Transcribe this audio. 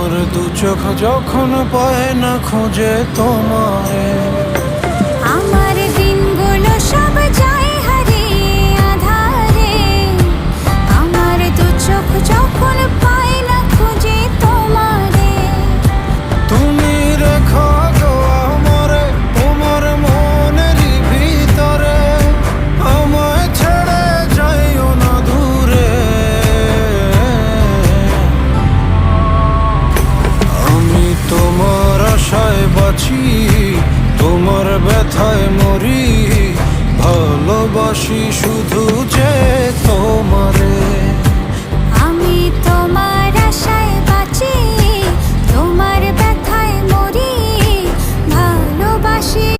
আমার দু চোখ যখন পায় না খুঁজে তোমারে, আমার দিনগুলো সব যায় হারিয়ে আধারে। আমার দু চোখ যখন পায় না খুঁজে তোমারে। তুমি রেখো গো আমারে তোমার মনেরই ভিতরে, আমায় ছেড়ে যাইও না দূরে। আমি তোমার আশায় বাঁচি, তোমার ব্যথায় মরি, ভালোবাসি শুধু